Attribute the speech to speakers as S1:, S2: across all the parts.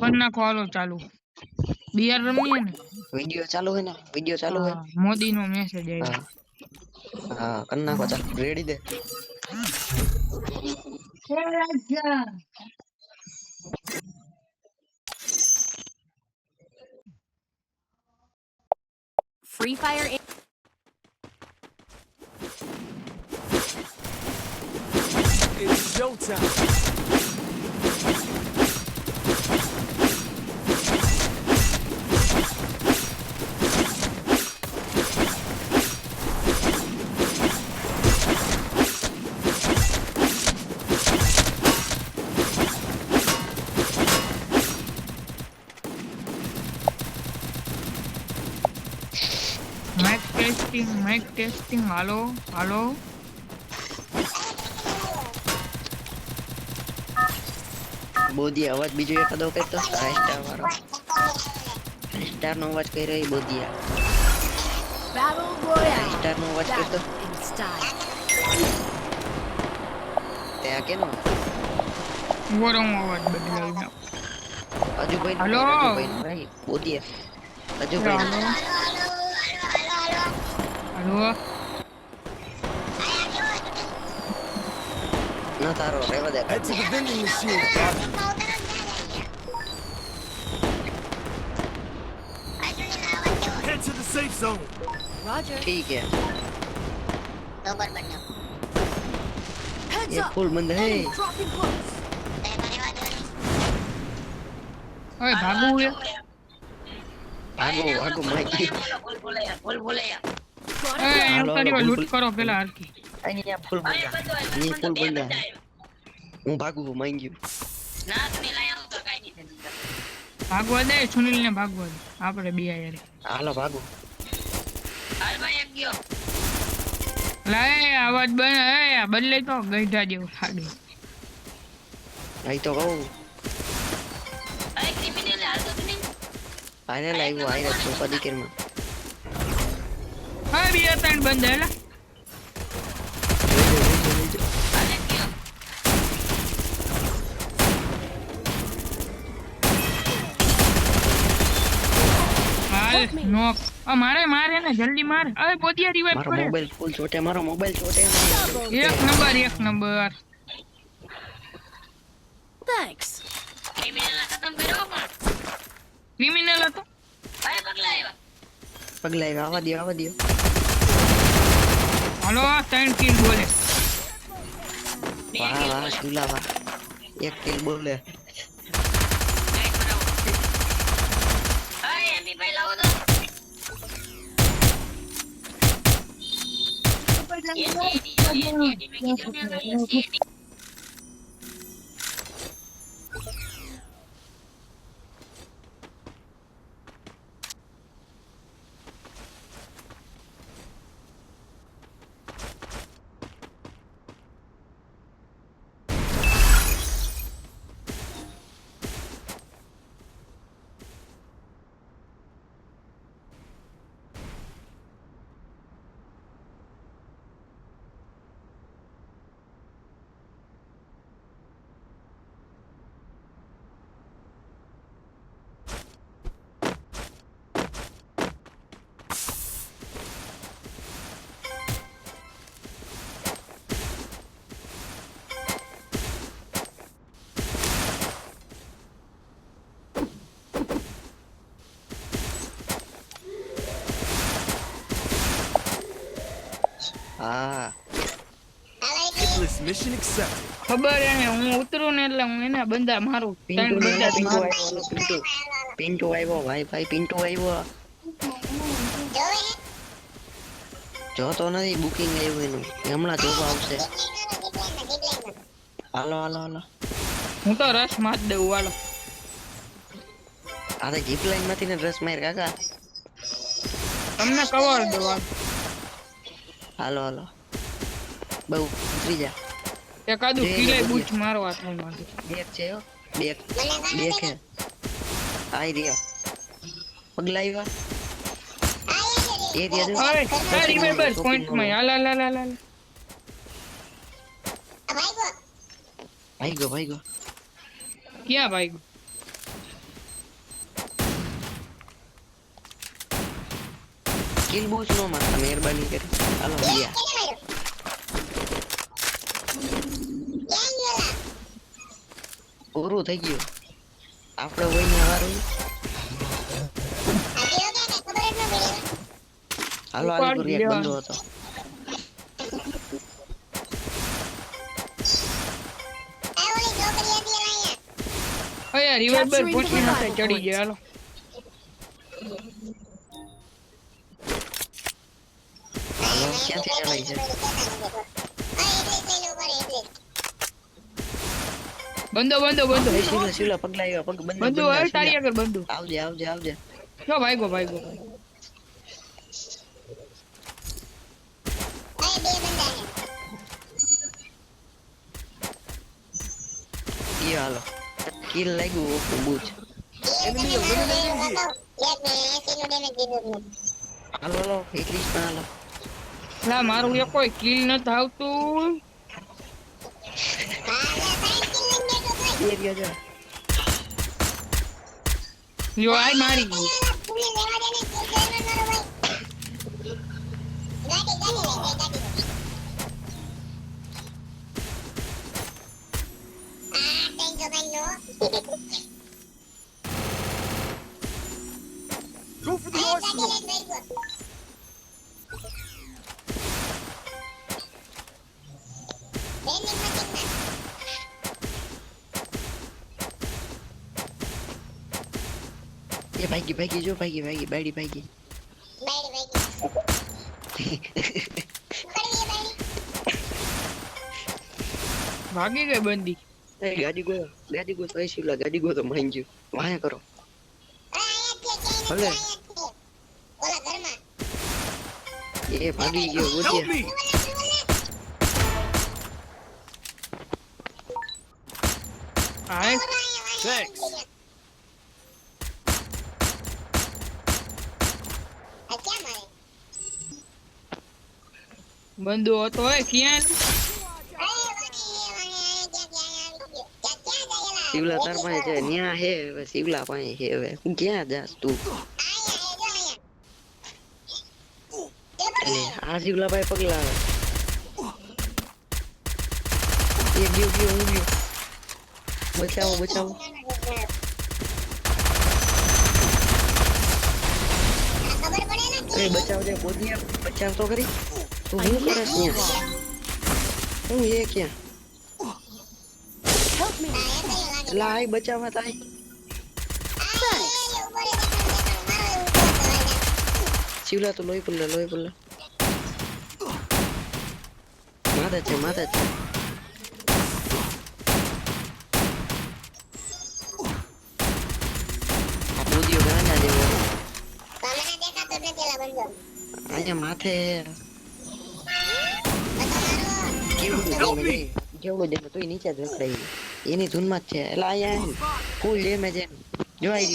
S1: कर नाखो हालो चालू बीआर रमीए ने
S2: वीडियो चालू है ना वीडियो चालू है
S1: हाँ मोदी नो मैसेज आयो
S2: हाँ हाँ कर नाखो चालू रेडी दे
S3: Free Fire.
S4: It's showtime.
S1: Mike testing hello hello
S2: બોધી અવાજ બીજો એકાદો કરતો સ્ટાર વાળો સ્ટાર નો અવાજ કરી રહી બોધિયા
S3: Battle Royale.
S2: સ્ટાર નો અવાજ કરતો
S3: Battle in style.
S2: તે આ કેનો
S1: વરમ અવાજ બદલાવી નાખ
S2: અજુભાઈ
S1: હાલો
S2: ભાઈ બોધિયા અજુભાઈ
S1: હાલો
S2: ના તારો રેવા દે
S4: Head to the vending machine. Head to the safe zone.
S3: Roger.
S2: ठीक है
S3: Heads
S2: ये
S3: up.
S2: फुल बंद है
S3: Dropping close.
S1: ओए भागू है
S2: भागो भागो माइक
S1: ए उतारी लूट करो पहला हरकी
S2: અહીં આ ફૂલ બંધ ની ફૂલ બંધ હું ભાગું માંગ ગયો
S1: भागवा दे सुनील ने भागवा दे आपरे बिया यार
S2: હાલો ભાગો
S1: लाए आवाज बदले तो गईढा जेवो लागे
S2: અહીં તો કહું આને લાવ્યો આને ચોપા દીકરમાં
S1: हां बिया ताण बंद है ला नॉक मारे मारे ना जल्दी मार अरे बोदिया रिवाइव
S2: મારો
S1: करे
S2: મોબાઈલ ફૂલ છોટે મારો મોબાઈલ છોટે
S1: एक नंबर
S3: Thanks.
S1: क्रिमिनल હતો
S2: પગલા આવા દો
S1: હાલો 3 કિલ બોલે
S2: વાહ વાહ સુલા વાહ એક કિલ બોલે હા
S4: Hitless mission accepted.
S1: ખબર એને હું ઉતરું ને એટલે હું એના બંદા મારું ત્રણ બંદા મારું
S2: પિન્ટુ આવ્યો ભાઈ પિન્ટુ આવ્યો જોતો નથી બુકિંગ આવ્યું એનું હમણાં જોવા આવશે હાલો
S1: હું તો રસ માર દઉં હાલો
S2: આ તો જીપ લાઈન માંથી ને રસ માર કાકા
S1: તમને કવર દઉં
S2: હાલો બહુ ઉતરી જા
S1: એકાદું કિલે બૂચ મારવા થાય મારે
S2: બેક છે હો બેક હે આઈ રહ્યા પગલા આવ્યા એ રહ્યા
S1: અરે રિવાઇવલ પોઈન્ટ માં હાલ
S2: ભાઈ ગયો
S1: ક્યાં ભાઈ
S2: કિલ બૂચ નો મારતા મહેરબાની કરી હાલો ગયા પૂરું થઈ ગયું આપણે હોય ને વારું હાલો હાલ પૂરી એક બંદો હતો
S1: અયા રિવાઇવર પોચી નતે ચડી ગયા હાલો
S2: હાલો ક્યાંથી ચડાઈ છે
S1: બંદો બંદો બંદો
S2: એ શિવલા પગલા આવ્યા પગ બંદો
S1: બંદો આવે તારી આગળ બંદો
S2: આવજે આવજે આવજે
S1: જો ભાઈગો ભાઈગો
S2: ઈ હાલો કિલ લાગ્યું okay Buch
S4: Enemy eliminated here.
S2: હાલો હાલો એટલી જ હાલો
S1: લા મારું એ કોઈ કિલ નત આવતું
S2: એરિયા જા
S1: યો આય મારી ગઈ
S4: Go for the arsenal.
S2: એ ભાગી ભાગી જો ભાગી ભાગી બાડી ભાગી
S1: ભાગી ગઈ બંદી
S2: એ ગાડી ગો તો શિવલા ગાડી ગો તો માંગ ગયું વાયા કરો હવે એ ભાગી ગયો
S4: Help
S2: ગોતિયા
S4: me.
S1: આય
S4: Thanks.
S1: બંદો હતો એ ક્યાં
S2: શિવલા તાર પાસે છે ન્યા હે હવે શિવલા પાસે હે હવે હું ક્યાં જાસ તું એટલે આ શિવલા પાસે પગલા આવે એ ગયો હું ગયો બચાવો બચાવો એ બચાવ દે બોધિયા બચાવ તો કરી તું હું કરે ત્યાં હું એ ક્યાં
S3: Help me.
S2: લાય બચાવવા તાય શિવલા તો લોહી પુલ્લા માથે છે આ બોધિયો ગાંડા જેવો અહીંયા માથે કેવડું દેખો તોય નીચે જ રખડાઈ એની ધૂનમાં જ છે એટલે અહીંયા ફૂલ ડેમેજ છે જોઈ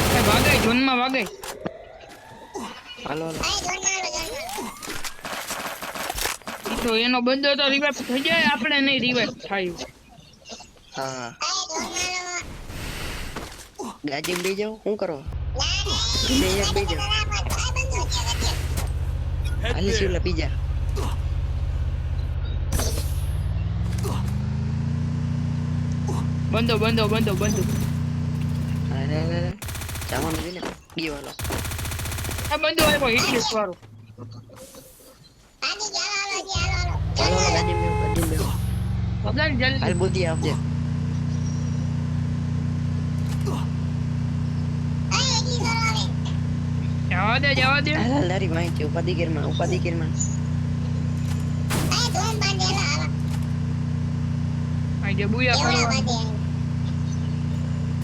S2: રહ્યો
S1: ભાગાય ઝોનમાં ભાગાય
S2: હાલો
S1: ઈ તો એનો બંદો તો રિવાઇવ થઈ જાય આપણે નહીં રિવાઇવ થાય
S2: હા ગાજી બે જાવ શું કરો બે જાવ
S4: Head
S2: હાલી
S4: there.
S2: શિવલા બીજા
S1: બંદો
S2: અરે જવાનું છે ને ગયો હાલો
S1: આ બંદો આવ્યો હિટલિસ્ટ વાળો
S2: હાલો ગાજી બે
S1: બધા જલ્દી
S2: હાલ બુદ્ધિ આપજે
S1: જવા દે
S2: હાલ દારી માહિતી ઉપાધિ ગીરમાં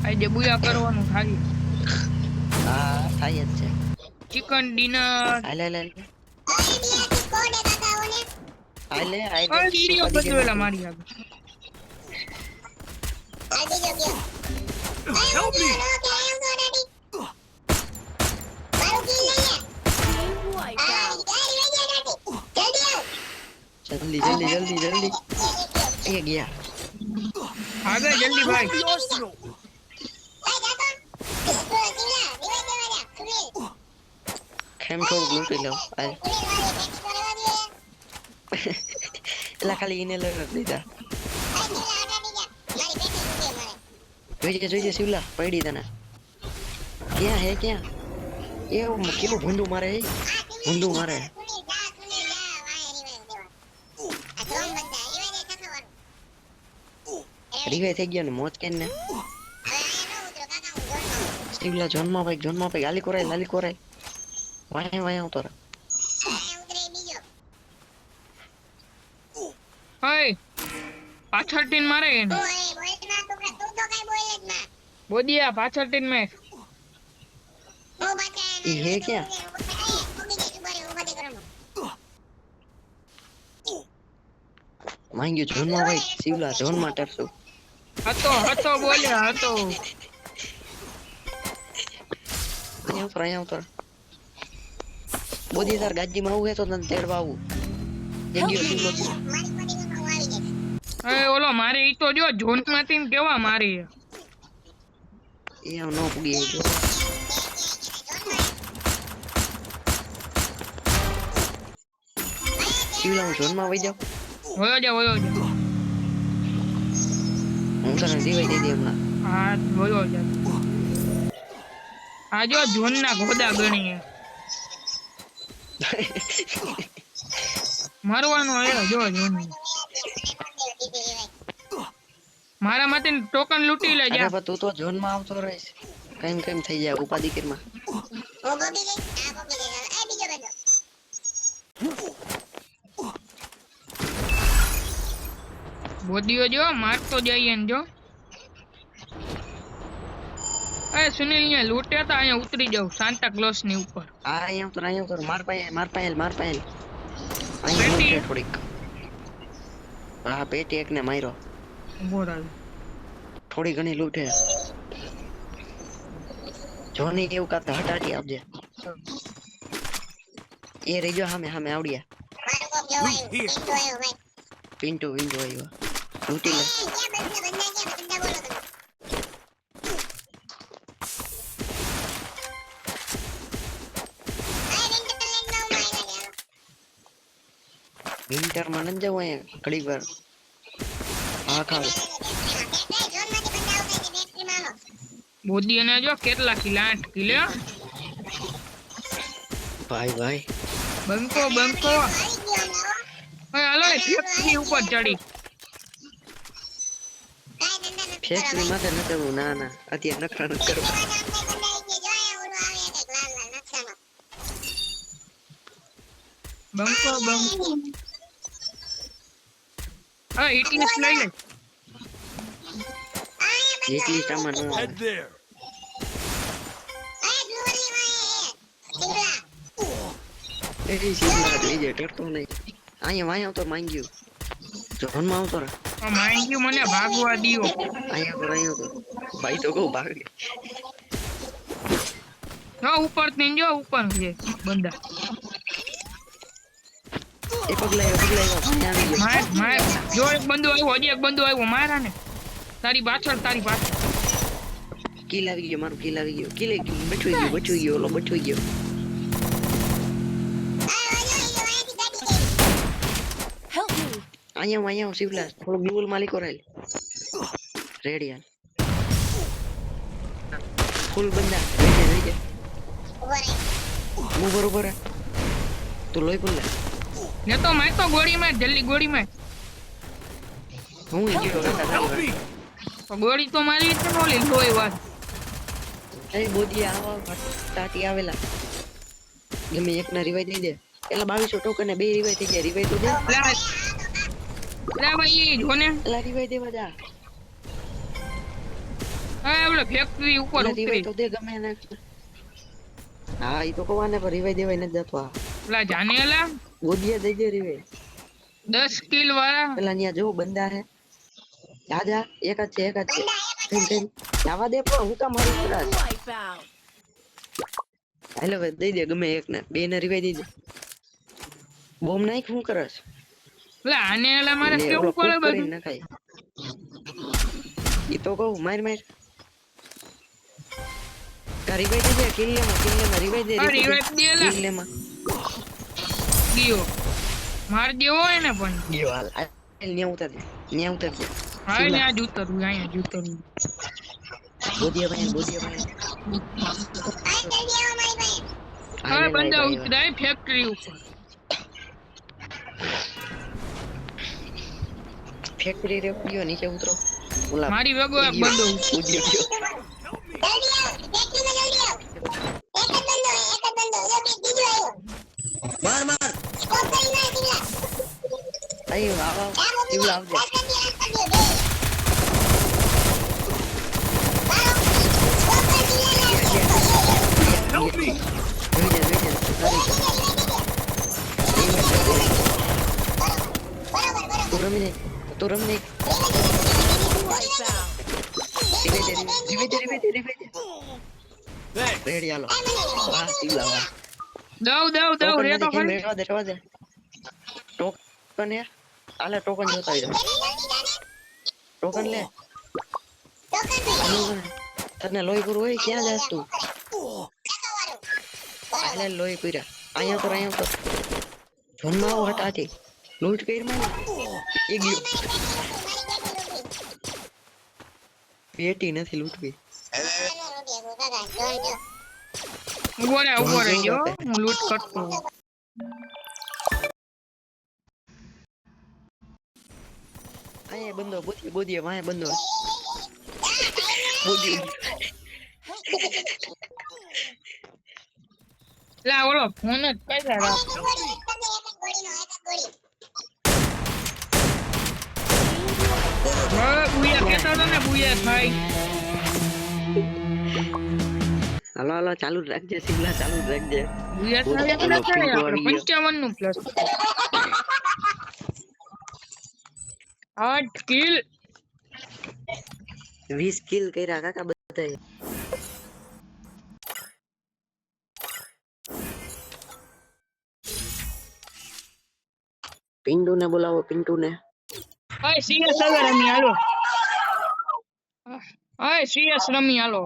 S1: આજે બુયા કરવાનું ખાલી
S2: હા થાય જ છે
S1: ચિકન ડિનર
S2: હાલે
S1: વિડિયો બદલેલા મારી આગળ
S4: Help me.
S3: Team wiped out.
S2: જલ્દી એ ગયા
S1: આગળ જલ્દી ભાઈ
S4: The arsenal.
S2: ખેમ થોડુંક લૂંટી લઉં હાલ. એલા ખાલી એને લઈ દીધા. જોઈએ શિવલા પડી તને. ક્યાં હે ક્યાં એ કેવું ભૂંડું મારે હે ભૂંડું મારે. રીવે થઈ ગયો ને મોજ કેન ને. શિવલા જોનમાં ભાઈ ગાલી કોરાય વાય આવતો રે.
S1: ઓય પાછળ ટીન મારે એને બોડિયા પાછળ ટીન મે
S2: એ હે ક્યાં માંગ્યું જોનમાં ભાઈ શિવલા જોનમાં ટરશું.
S1: હતો બોલ્યા હતો.
S2: અહીંયા આવતો બોડી તાર ગાજીમાં આવું હે તો તને તેડવા આવું. જગ્યો શિવલો
S1: એ ઓલો મારે ઈ તો જો ઝોન માંથી કેવા મારી
S2: એ આમ નો પૂગી જો. શિવલા હું જોનમાં વઈ જાઉં.
S1: હોયો જા
S2: હું તને દીવાઈ દઈ દે હમણાં.
S1: હા હોયો જા. આ જો ઝોન ના ગોદા ગણીએ મારવાનો હે જો ઝોન મારા માટે ટોકન લૂટી લે જા.
S2: અરે તું તો ઝોનમાં આવતો રહીશ કેમ થઈ જાય ઉપાધિ કરમાં.
S1: બોડીઓ જો મારતો જઈએ ને જો. એ સુનિલ ને લૂટ્યા તા અહીંયા ઉતરી જાવ સાન્ટા ક્લોઝ ની ઉપર.
S2: અહીંયા તો માર પાયલ
S1: પેટી?
S2: થોડીક. હા પેટી એક ને માર્યો.
S1: બોરાલ
S2: થોડી ઘણી લૂંટે. જોની કેવું કાતા હટાડી આપજે. એ રહી ગયો સામે આવડ્યા. પિન્ટુ વિન્ડો આવ્યો લૂંટી લે. વિન્ટર માં ન જવું અહીંયા ઘડીક વાર. હા ખાવ
S1: બોડી ને જો કેટલા કિલા 8 કિલા.
S2: ભાઈ
S1: બંકો ઓય હાલો એ ફેક્ટરી ઉપર ચડી.
S2: ફેક્ટરી માટે ન જવું. ના અત્યારે નખરા ન કરવા.
S1: બંકો હા હિટલિસ્ટ લઈ લે.
S2: એટલી સામાન નો
S4: Head there.
S2: એ સીધા લઈ જાય ડરતો નહીં. અહીંયા વાય આવતો માંગ્યું જોનમાં આવતો રે.
S1: માંગ્યું મને ભાગવા દીયો.
S2: અહીંયા તો ભાઈ તો કહું ભાગે.
S1: હા ઉપર થી જો ઉપર છે બંદા.
S2: એ પગલા
S1: માર જો એક બંદો આવ્યો હજી એક બંદો આવ્યો મારા ને તારી પાછળ
S2: કિલ આવી ગયો મારું. કિલ આવી ગયો. કિલ બચવી ગયો ઓલો બચવી ગયો.
S3: Help me.
S2: અહીંયા શિવલા થોડો ગ્લુઅલ માલિકો રહેલ રેડી હાલ. ફૂલ બંદા રહી જાય હું બરોબર તું લોહી પણ
S1: ને તો માર તો ગોળી માં જલ્દી ગોળી માં.
S2: હું ગયો
S1: તો ગોળી તો મારી છે ઓલી લોહી વાત.
S2: એ બોડી આવા હટાતી આવેલા ગમે એક ના રિવાઈ દઈ દે. એલા 2200 ટોકન ને 2 રિવાઈ થઈ ગયા. રિવાઈ તો દે
S1: લે ભાઈ જોને.
S2: એલા રિવાઈ દેવા જા.
S1: હા ઓલે ફેક્ટરી ઉપર
S2: રિવાઈ
S1: ઉતરી.
S2: તો દે ગમે ને. હા ઈ તો કોવાને પર રિવાઈ દેવાય ન જતો.
S1: લા જાને એલા
S2: બોડીએ દઈ દે રિવાઈ.
S1: 10 કિલ વાળા
S2: પેલા ન્યા જો બંદા હે. જા એક જ છે કેમ જાવા દે પણ હું કા મારી ખરાબ.
S3: Wipe out.
S2: હાલો હવે દઈ દે ગમે એક ને. 2 ને રિવાઈ દઈ દે. બોમ્બ નાખ હું કરસ.
S1: લે આને એલા મારે કેવું પડે બધું.
S2: નખાય ઈ તો કહું માર કાકા રિવાઇવ દે કિલ લેમાં રિવાઇવ દે
S1: આ revive દે લા.
S2: કિલ લેમાં
S1: ગયો માર દેવો એને પણ
S2: ગયો હાલ ન્યા ઉતર દે
S1: હા ને આ જૂતરું અહીંયા જૂતરું
S2: બોધિયા
S1: હવે બંદા ઉતરાય ફેક્ટરી ઉપર
S2: ફેક્ટરી રે ગયો નીચે ઉતરો ઓલા
S1: મારી વેગો એક બંદો
S2: બોધિયો ગયો માર આયો આવા એવું આવજે
S4: Help me!
S2: તું રમી
S4: Thanks.
S2: રેડી હાલો વાહ સીલા વાહ
S1: દઉં રે તો ખરી
S2: રેવા દે ટોકન હે આલે ટોકન જોતા આવી ટોકન લે તને લોહી પૂરું હોય ક્યાં જાસ તું આલે લોહી પૂરા અહીંયા તો જન્માવો હટાથી લૂંટ કરી માં એ ગયો પેટી નથી લૂંટવી
S1: ઉભો રહે જો હું લૂટ કરતો
S2: અહીંયા બંધો બોધીએ વાય બંધો બોધી
S1: લા ઓલો ફોન જ કઈ રાખ બુયા કેતા તો ને બુયા થાય
S2: હાલો ચાલુ જ રાખજે સિમલા ચાલુ જ રાખજે
S1: બુયા થાય એટલે થાય આપણે 55 નું પ્લસ 8 કિલ
S2: 20 કિલ કર્યા કાકા બધાય પિન્ટુ ને બોલાવો પિન્ટુ ને
S1: ઓય સીએસ હવે રમી હાલો ઓય સીએસ રમી હાલો